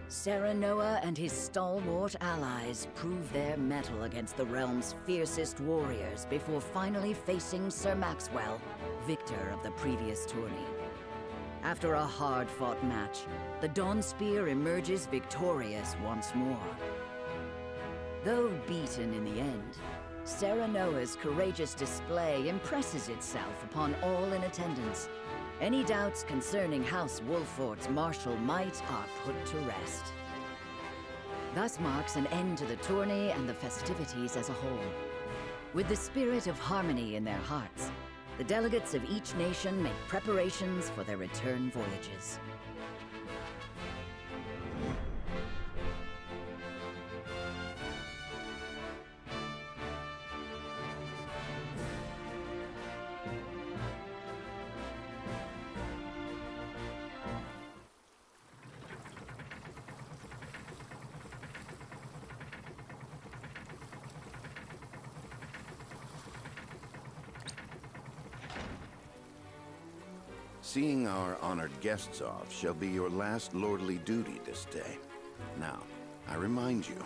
Serenoa and his stalwart allies prove their mettle against the realm's fiercest warriors before finally facing Sir Maxwell, victor of the previous tourney. After a hard-fought match, the Dawnspear emerges victorious once more. Though beaten in the end, Serenoa's courageous display impresses itself upon all in attendance. Any doubts concerning House Wolfort's martial might are put to rest. Thus marks an end to the tourney and the festivities as a whole. With the spirit of harmony in their hearts, the delegates of each nation make preparations for their return voyages. Seeing our honored guests off shall be your last lordly duty this day. Now, I remind you.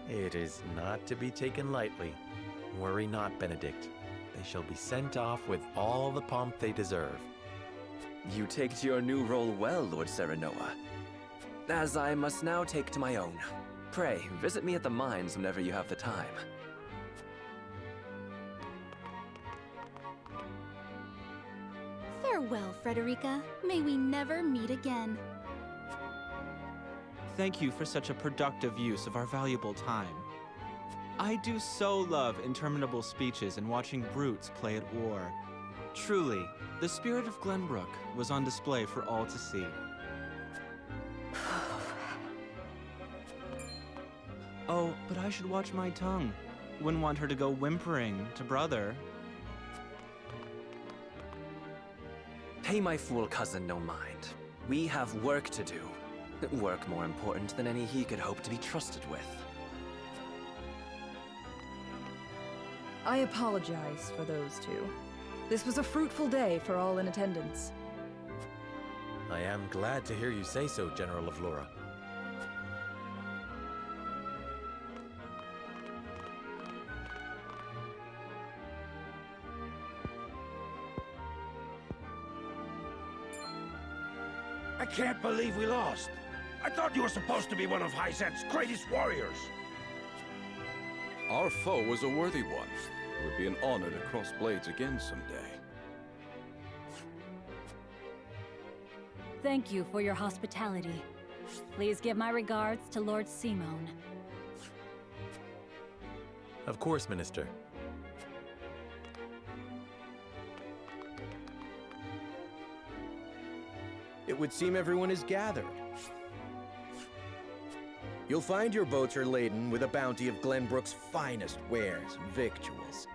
It is not to be taken lightly. Worry not, Benedict. They shall be sent off with all the pomp they deserve. You take to your new role well, Lord Serenoa. As I must now take to my own. Pray, visit me at the mines whenever you have the time. Farewell, Frederica. May we never meet again. Thank you for such a productive use of our valuable time. I do so love interminable speeches and watching brutes play at war. Truly, the spirit of Glenbrook was on display for all to see. Oh, but I should watch my tongue. Wouldn't want her to go whimpering to brother. Pay my fool cousin no mind. We have work to do. Work more important than any he could hope to be trusted with. I apologize for those two. This was a fruitful day for all in attendance. I am glad to hear you say so, General of Lora. I can't believe we lost. I thought you were supposed to be one of Hyzet's greatest warriors. Our foe was a worthy one. It would be an honor to cross blades again someday. Thank you for your hospitality. Please give my regards to Lord Simone. Of course, Minister. It would seem everyone is gathered. You'll find your boats are laden with a bounty of Glenbrook's finest wares and victuals.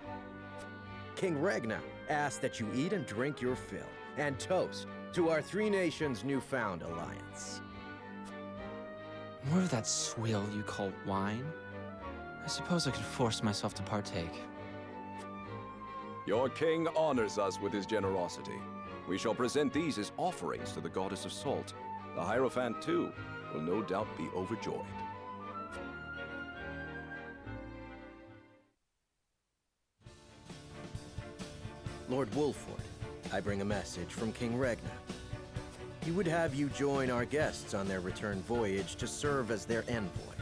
King Regna asks that you eat and drink your fill, and toast to our three nations' newfound alliance. More of that swill you call wine? I suppose I could force myself to partake. Your king honors us with his generosity. We shall present these as offerings to the goddess of salt. The Hierophant, too, will no doubt be overjoyed. Lord Wolford, I bring a message from King Regna. He would have you join our guests on their return voyage to serve as their envoy.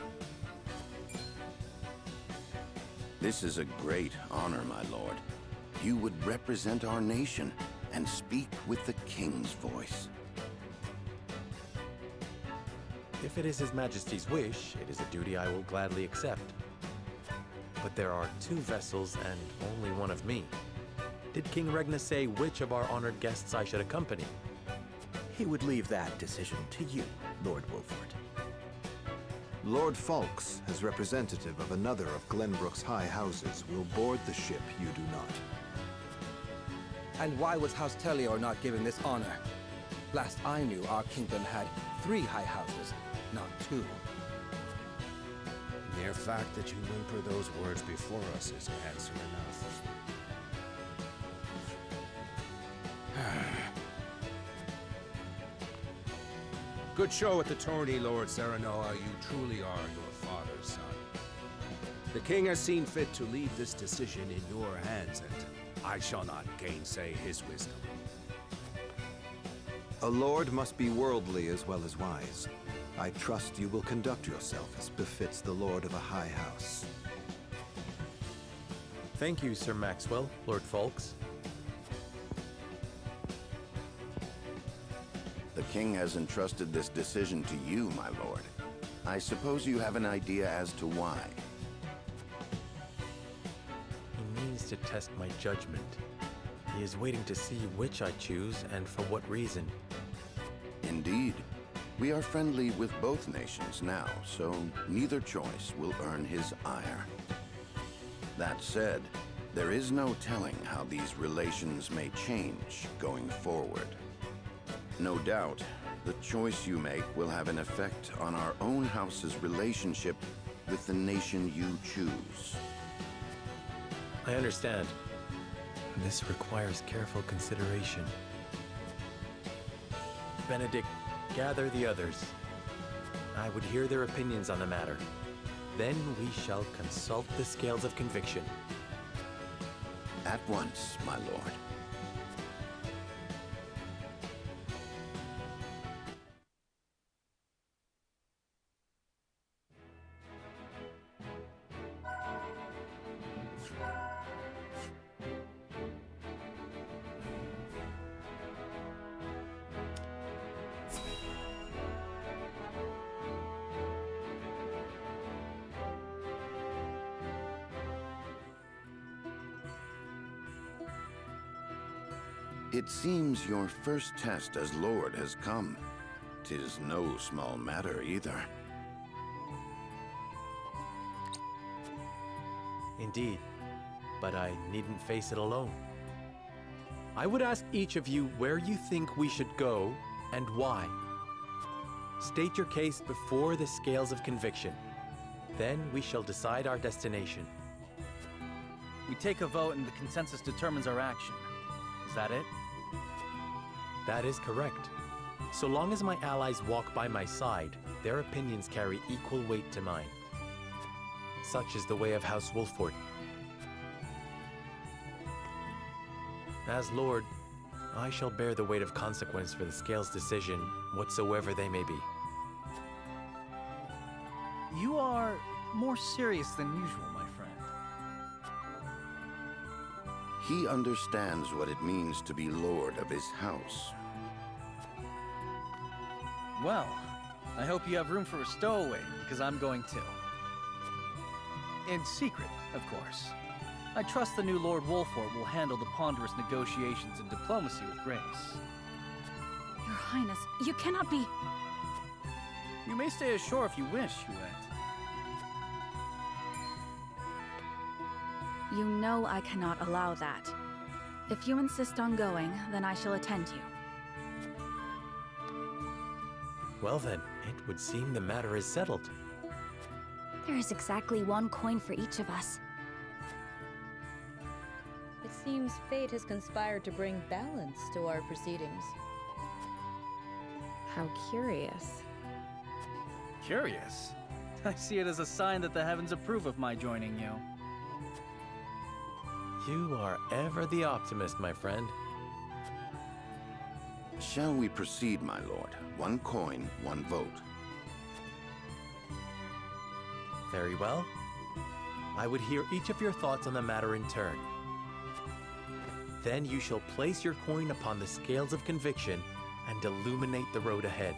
This is a great honor, my lord. You would represent our nation and speak with the king's voice. If it is His Majesty's wish, it is a duty I will gladly accept. But there are 2 vessels and only one of me. Did King Regna say which of our honored guests I should accompany? He would leave that decision to you, Lord Wolford. Lord Falks, as representative of another of Glenbrook's high houses, will board the ship you do not. And why was House Tellior not given this honor? Last I knew, our kingdom had 3 high houses, not 2. Mere fact that you whimper those words before us is answer enough. Good show at the tourney, Lord Serenoa. You truly are your father's son. The king has seen fit to leave this decision in your hands, and I shall not gainsay his wisdom. A lord must be worldly as well as wise. I trust you will conduct yourself as befits the lord of a high house. Thank you, Sir Maxwell, Lord Folks. The king has entrusted this decision to you, my lord. I suppose you have an idea as to why. He means to test my judgment. He is waiting to see which I choose and for what reason. Indeed. We are friendly with both nations now, so neither choice will earn his ire. That said, there is no telling how these relations may change going forward. No doubt, the choice you make will have an effect on our own house's relationship with the nation you choose. I understand. This requires careful consideration. Benedict, gather the others. I would hear their opinions on the matter. Then we shall consult the scales of conviction. At once, my lord. It seems your first test as Lord has come. 'Tis no small matter either. Indeed, but I needn't face it alone. I would ask each of you where you think we should go and why. State your case before the scales of conviction. Then we shall decide our destination. We take a vote and the consensus determines our action. Is that it? That is correct. So long as my allies walk by my side, their opinions carry equal weight to mine. Such is the way of House Wolffort. As Lord, I shall bear the weight of consequence for the Scales' decision, whatsoever they may be. You are more serious than usual, my friend. He understands what it means to be Lord of his house. Well, I hope you have room for a stowaway, because I'm going too. In secret, of course. I trust the new Lord Wolffort will handle the ponderous negotiations and diplomacy with grace. Your Highness, you cannot be... You may stay ashore if you wish, Huette. You know I cannot allow that. If you insist on going, then I shall attend you. Well then, it would seem the matter is settled. There is exactly one coin for each of us. It seems fate has conspired to bring balance to our proceedings. How curious. Curious? I see it as a sign that the heavens approve of my joining you. You are ever the optimist, my friend. Shall we proceed, my lord? One coin, one vote. Very well. I would hear each of your thoughts on the matter in turn. Then you shall place your coin upon the scales of conviction and illuminate the road ahead.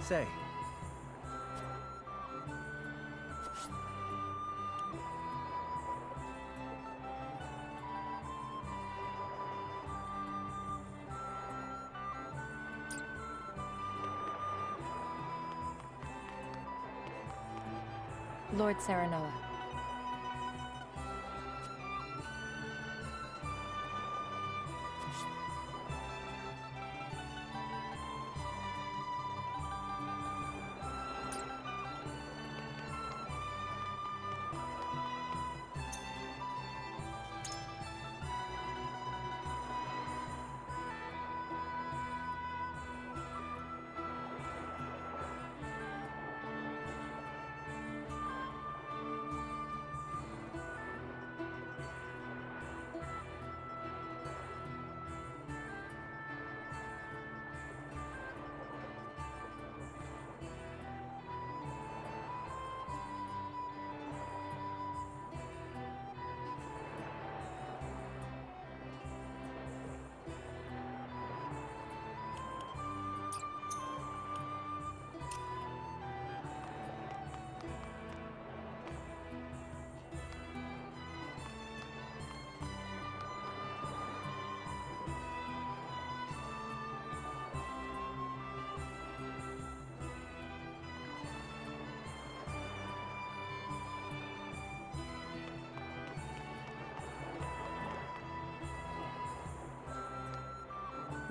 Say. Lord Serenoa.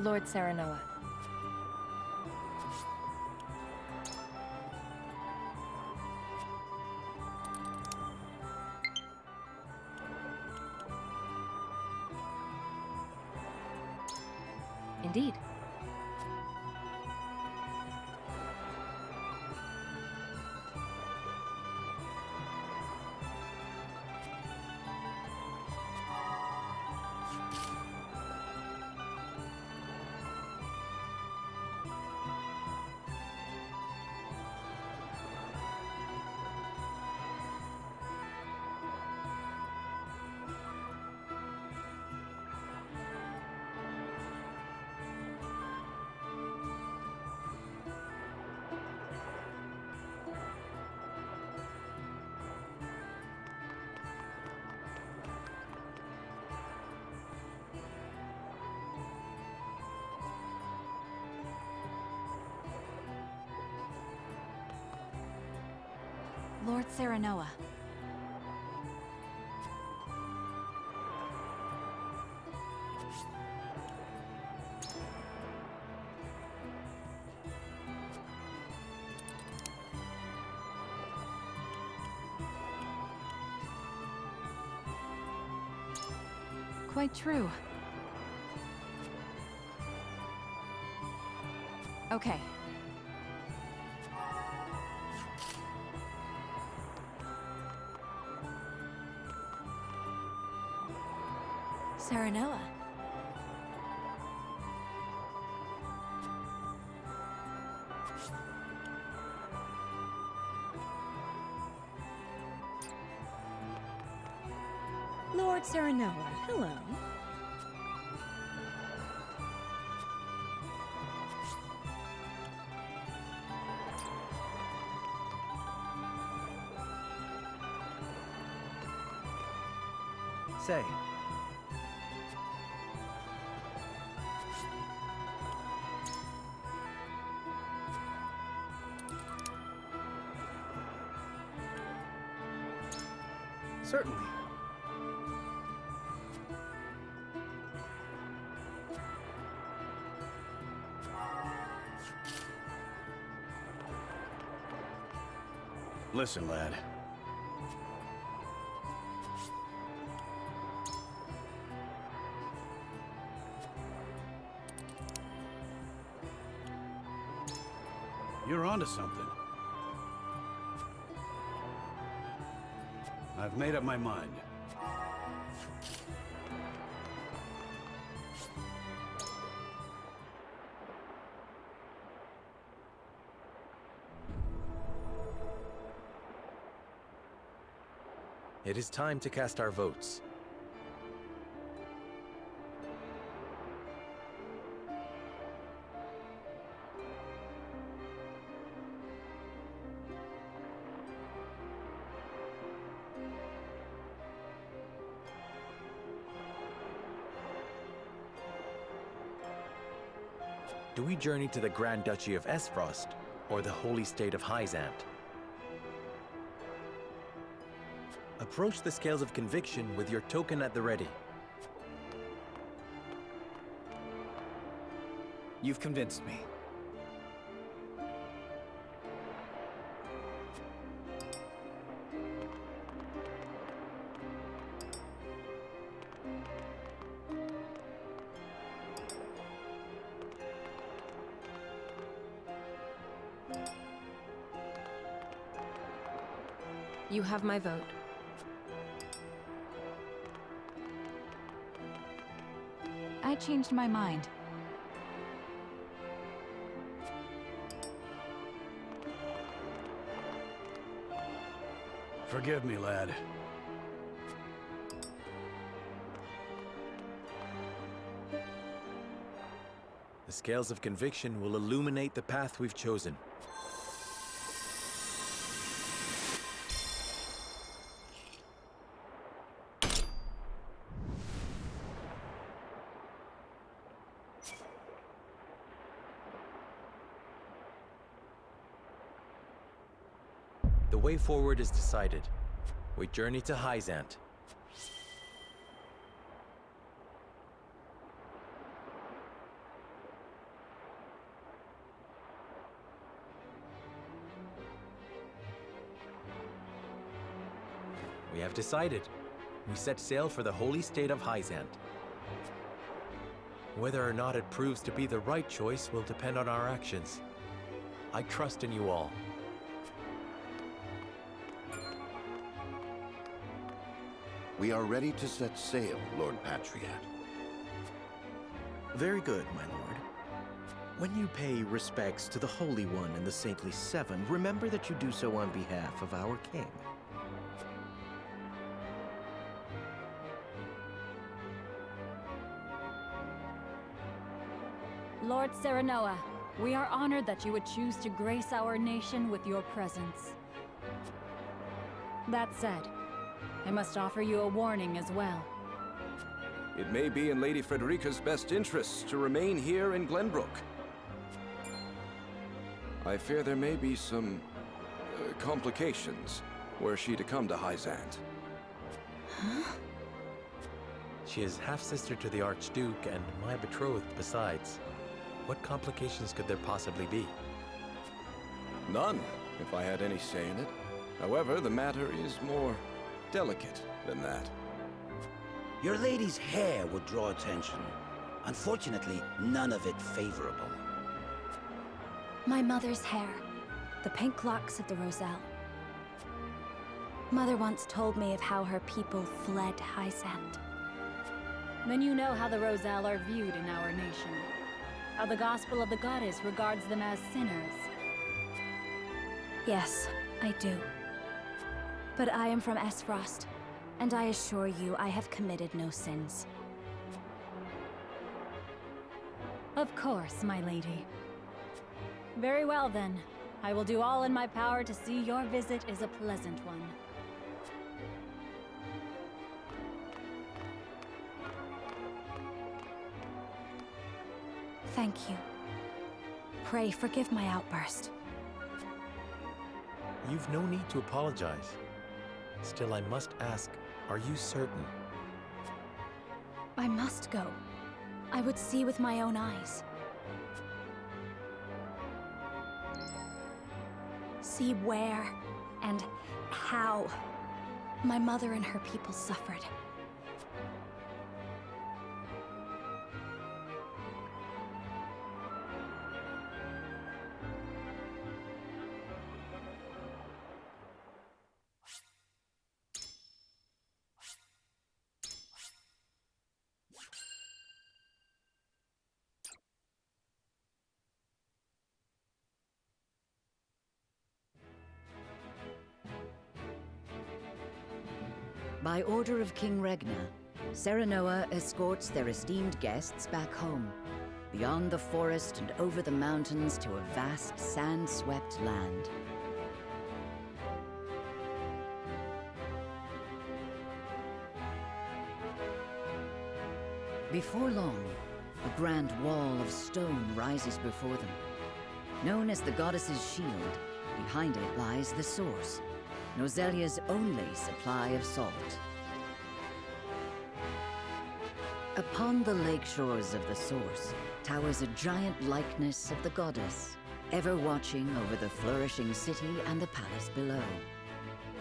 Lord Serenoa. Indeed. Lord Serenoa. Quite true. Okay. Serenoa. Lord Serenoa, hello. Say. Certainly. Listen, lad. You're onto something. I've made up my mind. It is time to cast our votes. Do we journey to the Grand Duchy of Esfrost, or the Holy State of Hyzant? Approach the Scales of Conviction with your token at the ready. You've convinced me. You have my vote. I changed my mind. Forgive me, lad. The Scales of Conviction will illuminate the path we've chosen. The way forward is decided. We journey to Hyzant. We have decided. We set sail for the Holy State of Hyzant. Whether or not it proves to be the right choice will depend on our actions. I trust in you all. We are ready to set sail, Lord Patriot. Very good, my lord. When you pay respects to the Holy One and the Saintly Seven, remember that you do so on behalf of our king. Lord Serenoa, we are honored that you would choose to grace our nation with your presence. That said, I must offer you a warning as well. It may be in Lady Frederica's best interests to remain here in Glenbrook. I fear there may be some complications were she to come to Hyzant. Huh? She is half-sister to the Archduke and my betrothed besides. What complications could there possibly be? None, if I had any say in it. However, the matter is more delicate than that. Your lady's hair would draw attention. Unfortunately, none of it favorable. My mother's hair. The pink locks of the Roselle. Mother once told me of how her people fled Hyzant. Then you know how the Roselle are viewed in our nation. How the Gospel of the Goddess regards them as sinners. Yes, I do. But I am from Esfrost, and I assure you I have committed no sins. Of course, my lady. Very well then. I will do all in my power to see your visit is a pleasant one. Thank you. Pray forgive my outburst. You've no need to apologize. Still, I must ask, are you certain? I must go. I would see with my own eyes. See where and how my mother and her people suffered. By order of King Regna, Serenoa escorts their esteemed guests back home, beyond the forest and over the mountains to a vast sand-swept land. Before long, A grand wall of stone rises before them. Known as the Goddess's Shield, behind it lies the source, Noselia's only supply of salt. Upon the lake shores of the source towers a giant likeness of the goddess, ever watching over the flourishing city and the palace below.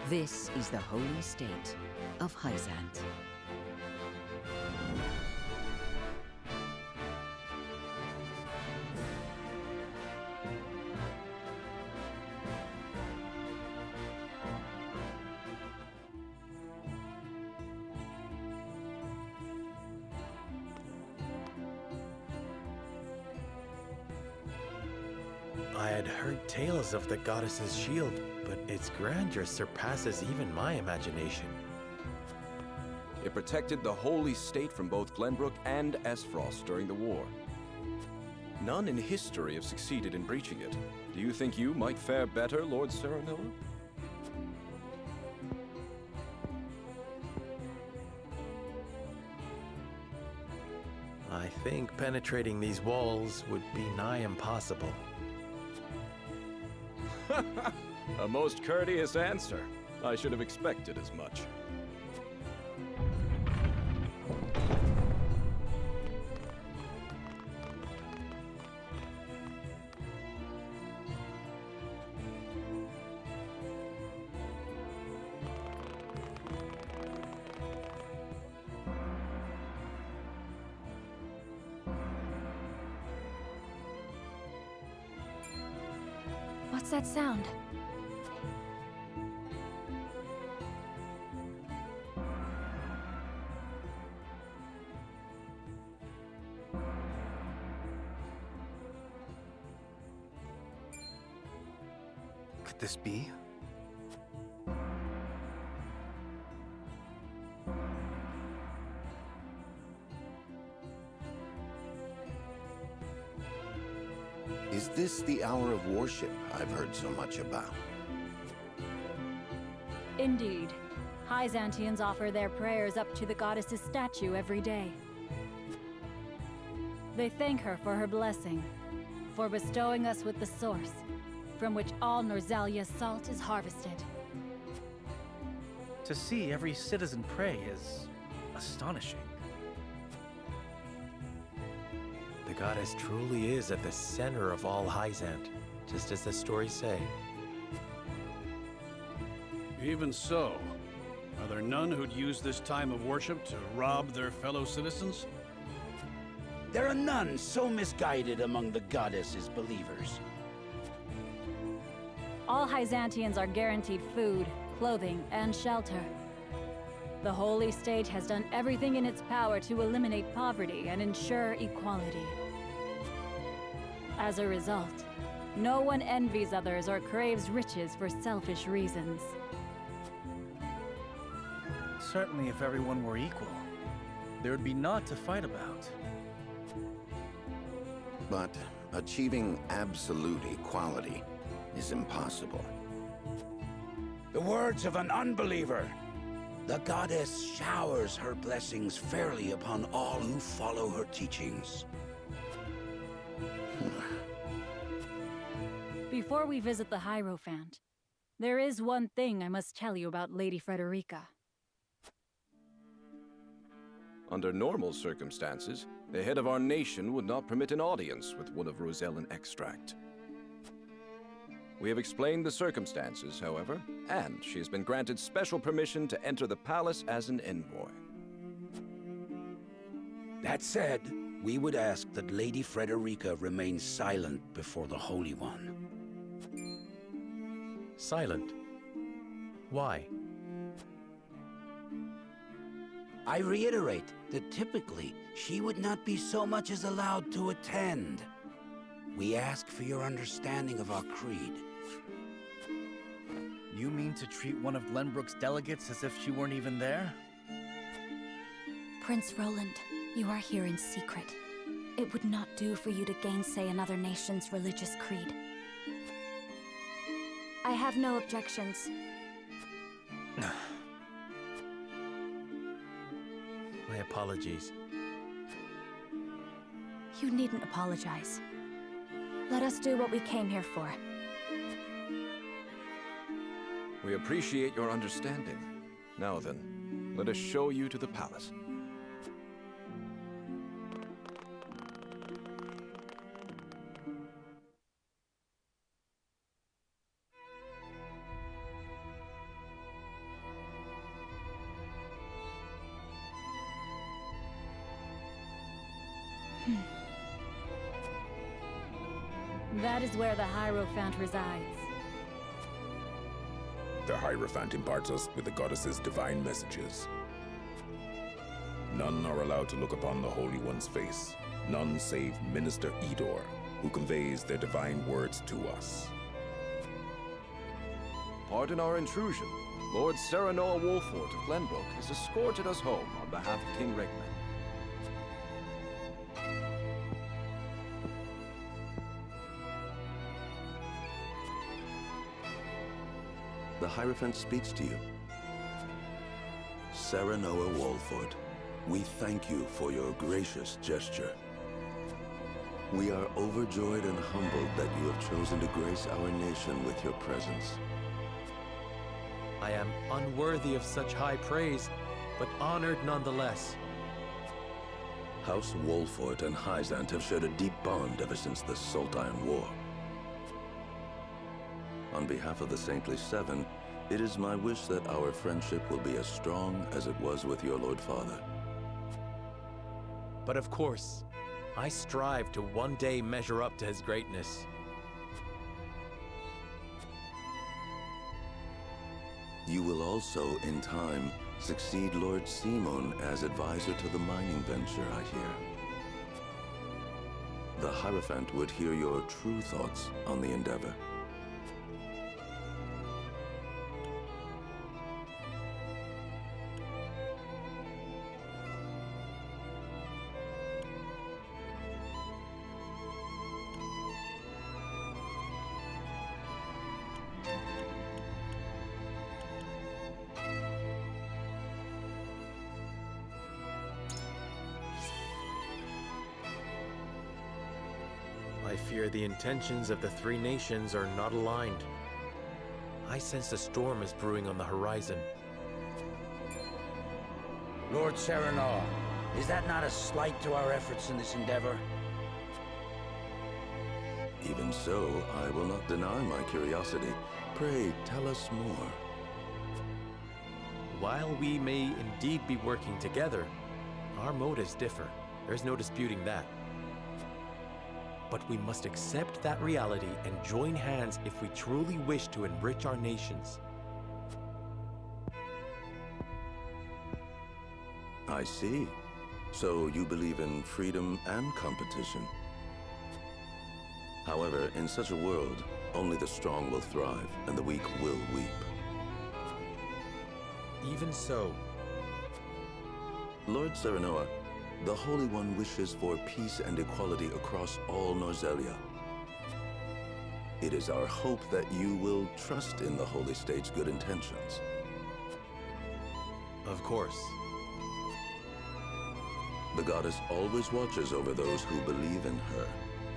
This is the holy state of Hyzant. I had heard tales of the goddess's shield, but its grandeur surpasses even my imagination. It protected the holy state from both Glenbrook and Esfrost during the war. None in history have succeeded in breaching it. Do you think you might fare better, Lord Serenoa? I think penetrating these walls would be nigh impossible. A most courteous answer. I should have expected as much. What's that sound? Could this be? Is this the hour of worship I've heard so much about? Indeed. Hyzantians offer their prayers up to the goddess's statue every day. They thank her for her blessing, for bestowing us with the source, from which all Norzalia's salt is harvested. To see every citizen pray is astonishing. The goddess truly is at the center of all Hyzant, just as the stories say. Even so, are there none who'd use this time of worship to rob their fellow citizens? There are none so misguided among the goddess's believers. All Hyzantians are guaranteed food, clothing, and shelter. The Holy State has done everything in its power to eliminate poverty and ensure equality. As a result, no one envies others or craves riches for selfish reasons. Certainly if everyone were equal, there would be naught to fight about. But achieving absolute equality is impossible. The words of an unbeliever. The goddess showers her blessings fairly upon all who follow her teachings. Before we visit the Hierophant, there is one thing I must tell you about Lady Frederica. Under normal circumstances, the head of our nation would not permit an audience with one of Rosellan extract. We have explained the circumstances, however, and she has been granted special permission to enter the palace as an envoy. That said, we would ask that Lady Frederica remain silent before the Holy One. Silent? Why? I reiterate that typically she would not be so much as allowed to attend. We ask for your understanding of our creed. You mean to treat one of Glenbrook's delegates as if she weren't even there? Prince Roland, you are here in secret. It would not do for you to gainsay another nation's religious creed. I have no objections. My apologies. You needn't apologize. Let us do what we came here for. We appreciate your understanding. Now then, let us show you to the palace. That is where the Hierophant resides. The Hierophant imparts us with the goddess's divine messages. None are allowed to look upon the Holy One's face. None save Minister Edor, who conveys their divine words to us. Pardon our intrusion. Lord Serenoa Wolfort of Glenbrook has escorted us home on behalf of King Regna. The Hierophant speaks to you. Serenoa Wolfort, we thank you for your gracious gesture. We are overjoyed and humbled that you have chosen to grace our nation with your presence. I am unworthy of such high praise, but honored nonetheless. House Wolfort and Hyzant have shared a deep bond ever since the Sultan War. On behalf of the Saintly Seven, it is my wish that our friendship will be as strong as it was with your Lord Father. But of course, I strive to one day measure up to his greatness. You will also, in time, succeed Lord Simon as advisor to the mining venture, I hear. The Hierophant would hear your true thoughts on the endeavor. I fear the intentions of the three nations are not aligned. I sense a storm is brewing on the horizon. Lord Serenoa, is that not a slight to our efforts in this endeavor? Even so, I will not deny my curiosity. Pray, tell us more. While we may indeed be working together, our motives differ. There's no disputing that. But we must accept that reality and join hands if we truly wish to enrich our nations. I see. So you believe in freedom and competition. However, in such a world, only the strong will thrive and the weak will weep. Even so. Lord Serenoa, the Holy One wishes for peace and equality across all Norzelia. It is our hope that you will trust in the Holy State's good intentions. Of course. The goddess always watches over those who believe in her.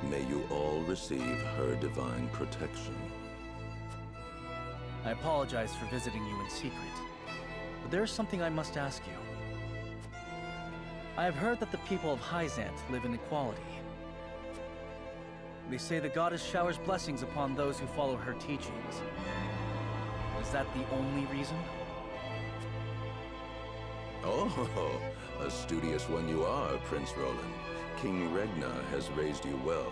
May you all receive her divine protection. I apologize for visiting you in secret, but there is something I must ask you. I have heard that the people of Hyzant live in equality. They say the goddess showers blessings upon those who follow her teachings. Is that the only reason? Oh, a studious one you are, Prince Roland. King Regna has raised you well.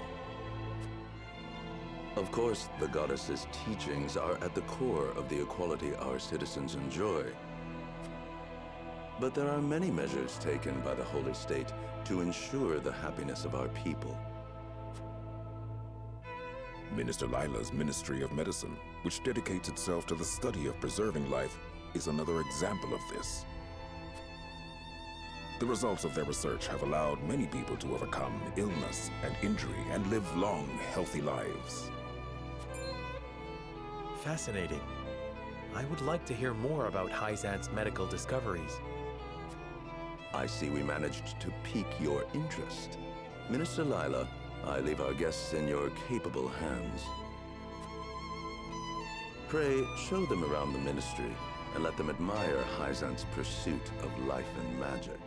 Of course, the goddess's teachings are at the core of the equality our citizens enjoy. But there are many measures taken by the Holy State to ensure the happiness of our people. Minister Lila's Ministry of Medicine, which dedicates itself to the study of preserving life, is another example of this. The results of their research have allowed many people to overcome illness and injury and live long, healthy lives. Fascinating. I would like to hear more about Hyzant's medical discoveries. I see we managed to pique your interest. Minister Lila, I leave our guests in your capable hands. Pray, show them around the ministry, and let them admire Hyzant's pursuit of life and magic.